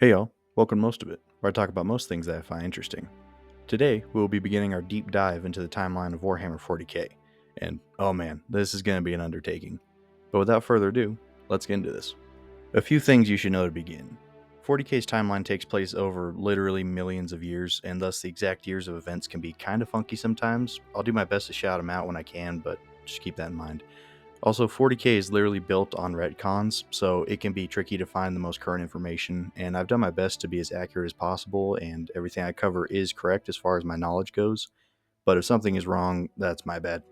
Hey y'all, welcome to Most of It, where I talk about most things that I find interesting. Today, we will be beginning our deep dive into the timeline of Warhammer 40K, and oh man, this is going to be an undertaking. But without further ado, let's get into this. A few things you should know to begin. 40K's timeline takes place over literally millions of years, and thus the exact years of events can be kind of funky sometimes. I'll do my best to shout them out when I can, but just keep that in mind. Also, 40K is literally built on retcons, so it can be tricky to find the most current information, and I've done my best to be as accurate as possible, and everything I cover is correct as far as my knowledge goes. But if something is wrong, that's my bad.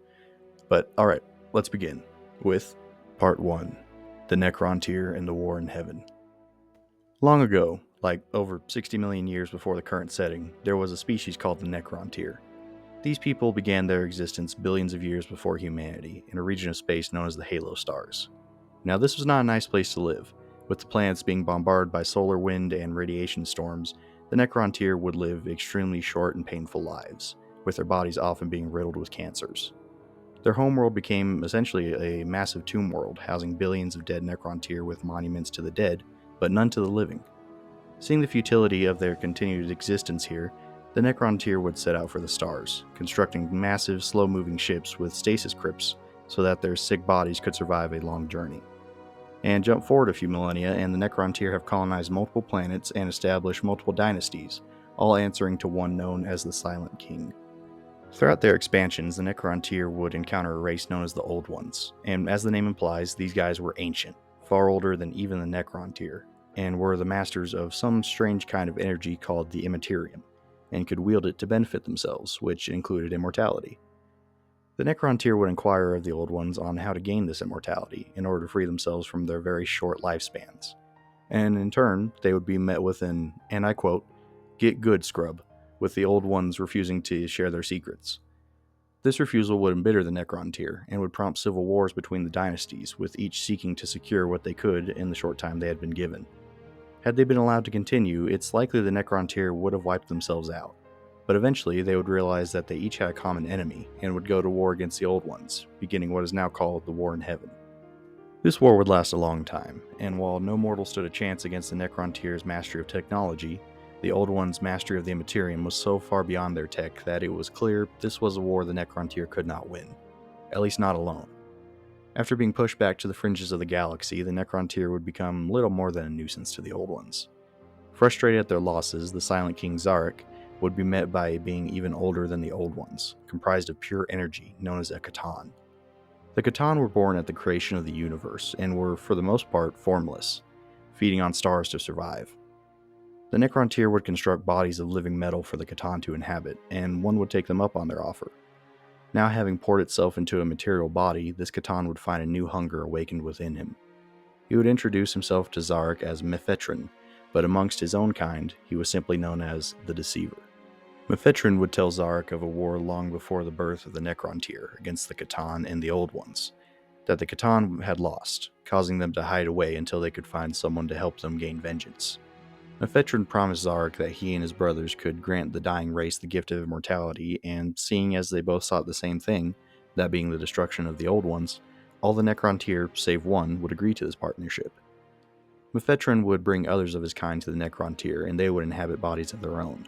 But alright, let's begin with Part 1, The Necrontyr and the War in Heaven. Long ago, like over 60 million years before the current setting, there was a species called the necrontyr. These people began their existence billions of years before humanity, in a region of space known as the Halo stars. Now, this was not a nice place to live. With the planets being bombarded by solar wind and radiation storms, the necrontyr would live extremely short and painful lives, with their bodies often being riddled with cancers. Their homeworld became essentially a massive tomb world, housing billions of dead necrontyr with monuments to the dead, but none to the living. Seeing the futility of their continued existence here, the necrontyr would set out for the stars, constructing massive, slow-moving ships with stasis crypts so that their sick bodies could survive a long journey. And jump forward a few millennia, and the necrontyr have colonized multiple planets and established multiple dynasties, all answering to one known as the Silent King. Throughout their expansions, the necrontyr would encounter a race known as the Old Ones, and as the name implies, these guys were ancient, far older than even the necrontyr, and were the masters of some strange kind of energy called the immaterium, and could wield it to benefit themselves, which included immortality. The necrontyr would inquire of the Old Ones on how to gain this immortality in order to free themselves from their very short lifespans. And in turn, they would be met with an, and I quote, "get good, scrub," with the Old Ones refusing to share their secrets. This refusal would embitter the necrontyr and would prompt civil wars between the dynasties, with each seeking to secure what they could in the short time they had been given. Had they been allowed to continue, it's likely the necrontyr would have wiped themselves out, but eventually they would realize that they each had a common enemy and would go to war against the Old Ones, beginning what is now called the War in Heaven. This war would last a long time, and while no mortal stood a chance against the necrontyr's mastery of technology, the Old Ones' mastery of the Immaterium was so far beyond their tech that it was clear this was a war the necrontyr could not win, at least not alone. After being pushed back to the fringes of the galaxy, the necrontyr would become little more than a nuisance to the Old Ones. Frustrated at their losses, the Silent King Zarek would be met by a being even older than the Old Ones, comprised of pure energy known as a ctan. The ctan were born at the creation of the universe and were, for the most part, formless, feeding on stars to survive. The necrontyr would construct bodies of living metal for the catan to inhabit, and one would take them up on their offer. Now having poured itself into a material body, this catan would find a new hunger awakened within him. He would introduce himself to Zarek as Mephetron, but amongst his own kind, he was simply known as the Deceiver. Mephetron would tell Zarek of a war long before the birth of the necrontyr against the catan and the Old Ones, that the catan had lost, causing them to hide away until they could find someone to help them gain vengeance. Mephetron promised Zarek that he and his brothers could grant the dying race the gift of immortality, and seeing as they both sought the same thing, that being the destruction of the Old Ones, all the necrontyr, save one, would agree to this partnership. Mephetron would bring others of his kind to the necrontyr, and they would inhabit bodies of their own.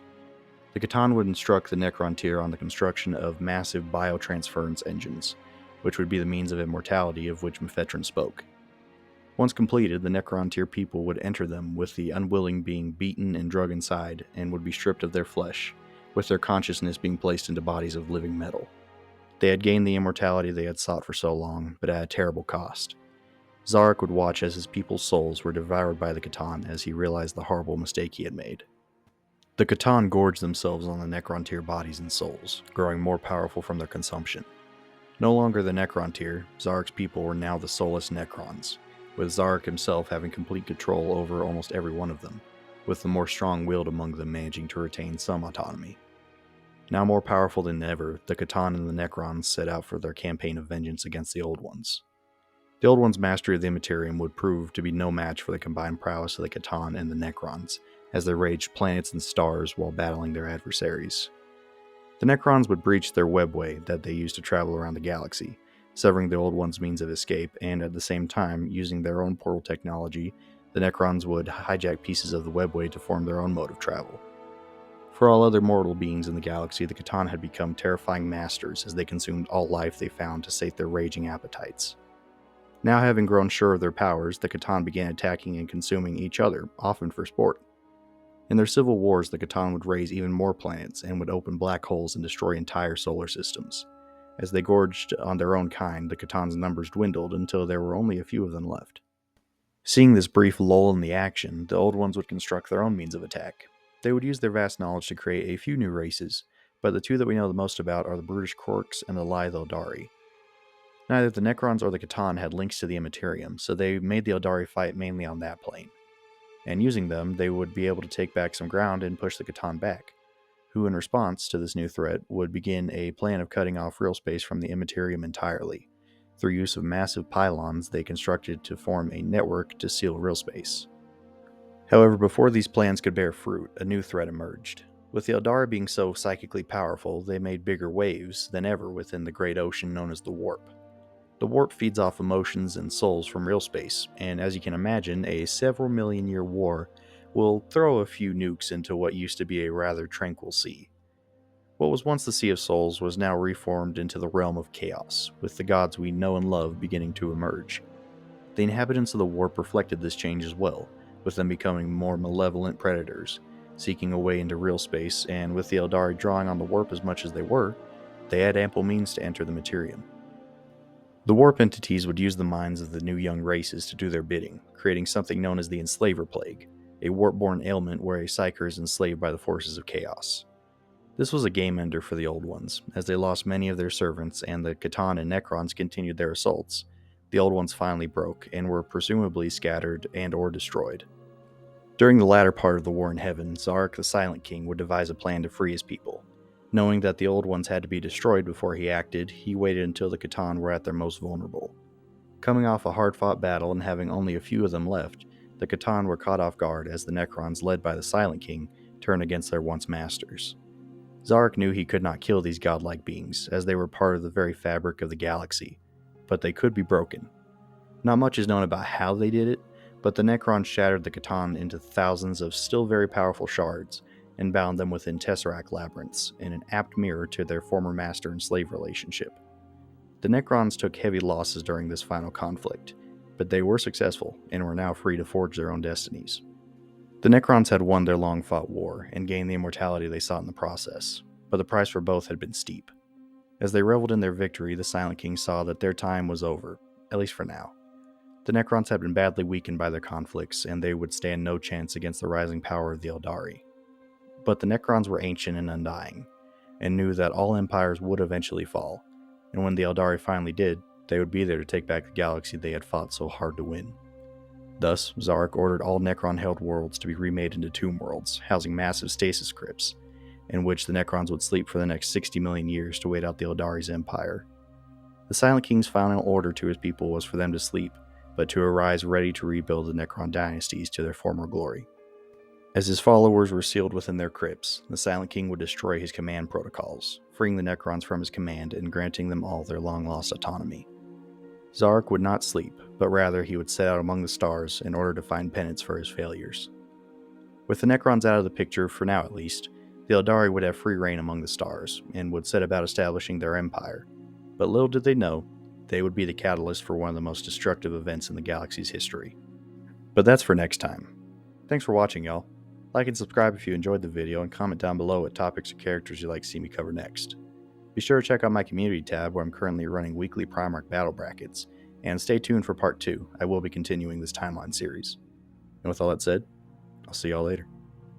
The catan would instruct the necrontyr on the construction of massive biotransference engines, which would be the means of immortality of which Mephetron spoke. Once completed, the necrontyr people would enter them with the unwilling being beaten and drug inside, and would be stripped of their flesh, with their consciousness being placed into bodies of living metal. They had gained the immortality they had sought for so long, but at a terrible cost. Zarek would watch as his people's souls were devoured by the catan as he realized the horrible mistake he had made. The catan gorged themselves on the necrontyr bodies and souls, growing more powerful from their consumption. No longer the necrontyr, Zarek's people were now the soulless necrons, with Zarek himself having complete control over almost every one of them, with the more strong-willed among them managing to retain some autonomy. Now more powerful than ever, the catan and the necrons set out for their campaign of vengeance against the Old Ones. The Old Ones' mastery of the Immaterium would prove to be no match for the combined prowess of the catan and the necrons, as they raged planets and stars while battling their adversaries. The necrons would breach their webway that they used to travel around the galaxy, severing the Old Ones' means of escape, and at the same time, using their own portal technology, the Necrons would hijack pieces of the webway to form their own mode of travel. For all other mortal beings in the galaxy, the ctan had become terrifying masters as they consumed all life they found to sate their raging appetites. Now having grown sure of their powers, the ctan began attacking and consuming each other, often for sport. In their civil wars, the ctan would raise even more planets and would open black holes and destroy entire solar systems. As they gorged on their own kind, the Catan's numbers dwindled until there were only a few of them left. Seeing this brief lull in the action, the Old Ones would construct their own means of attack. They would use their vast knowledge to create a few new races, but the two that we know the most about are the Brutish Quarks and the lithe Eldari. Neither the Necrons or the Catan had links to the Immaterium, so they made the Eldari fight mainly on that plane. And using them, they would be able to take back some ground and push the Catan back, who in response to this new threat would begin a plan of cutting off real space from the Immaterium entirely, through use of massive pylons they constructed to form a network to seal real space. However, before these plans could bear fruit, a new threat emerged. With the Eldari being so psychically powerful, they made bigger waves than ever within the great ocean known as the Warp. The Warp feeds off emotions and souls from real space, and as you can imagine, a several million year war will throw a few nukes into what used to be a rather tranquil sea. What was once the Sea of Souls was now reformed into the realm of chaos, with the gods we know and love beginning to emerge. The inhabitants of the Warp reflected this change as well, with them becoming more malevolent predators, seeking a way into real space, and with the Eldari drawing on the Warp as much as they were, they had ample means to enter the Materium. The Warp entities would use the minds of the new young races to do their bidding, creating something known as the Enslaver Plague, a warp-born ailment where a psyker is enslaved by the forces of chaos. This was a game ender for the Old Ones, as they lost many of their servants and the Catan and Necrons continued their assaults. The Old Ones finally broke, and were presumably scattered and or destroyed. During the latter part of the War in Heaven, Zarek the Silent King would devise a plan to free his people. Knowing that the Old Ones had to be destroyed before he acted, he waited until the Catan were at their most vulnerable. Coming off a hard-fought battle and having only a few of them left, the Catan were caught off guard as the Necrons, led by the Silent King, turned against their once masters. Zarek knew he could not kill these godlike beings, as they were part of the very fabric of the galaxy, but they could be broken. Not much is known about how they did it, but the Necrons shattered the Catan into thousands of still very powerful shards, and bound them within Tesseract labyrinths, in an apt mirror to their former master and slave relationship. The Necrons took heavy losses during this final conflict, but they were successful, and were now free to forge their own destinies. The Necrons had won their long-fought war, and gained the immortality they sought in the process, but the price for both had been steep. As they reveled in their victory, the Silent King saw that their time was over, at least for now. The Necrons had been badly weakened by their conflicts, and they would stand no chance against the rising power of the Eldari. But the Necrons were ancient and undying, and knew that all empires would eventually fall, and when the Eldari finally did, they would be there to take back the galaxy they had fought so hard to win. Thus, Zarek ordered all Necron-held worlds to be remade into tomb worlds, housing massive stasis crypts, in which the Necrons would sleep for the next 60 million years to wait out the Eldari's empire. The Silent King's final order to his people was for them to sleep, but to arise ready to rebuild the Necron dynasties to their former glory. As his followers were sealed within their crypts, the Silent King would destroy his command protocols, freeing the Necrons from his command and granting them all their long-lost autonomy. Zarek would not sleep, but rather he would set out among the stars in order to find penance for his failures. With the Necrons out of the picture, for now at least, the Eldari would have free reign among the stars, and would set about establishing their empire. But little did they know, they would be the catalyst for one of the most destructive events in the galaxy's history. But that's for next time. Thanks for watching, y'all. Like and subscribe if you enjoyed the video, and comment down below what topics or characters you'd like to see me cover next. Be sure to check out my community tab where I'm currently running weekly Primarch battle brackets, and stay tuned for part 2, I will be continuing this timeline series. And with all that said, I'll see y'all later.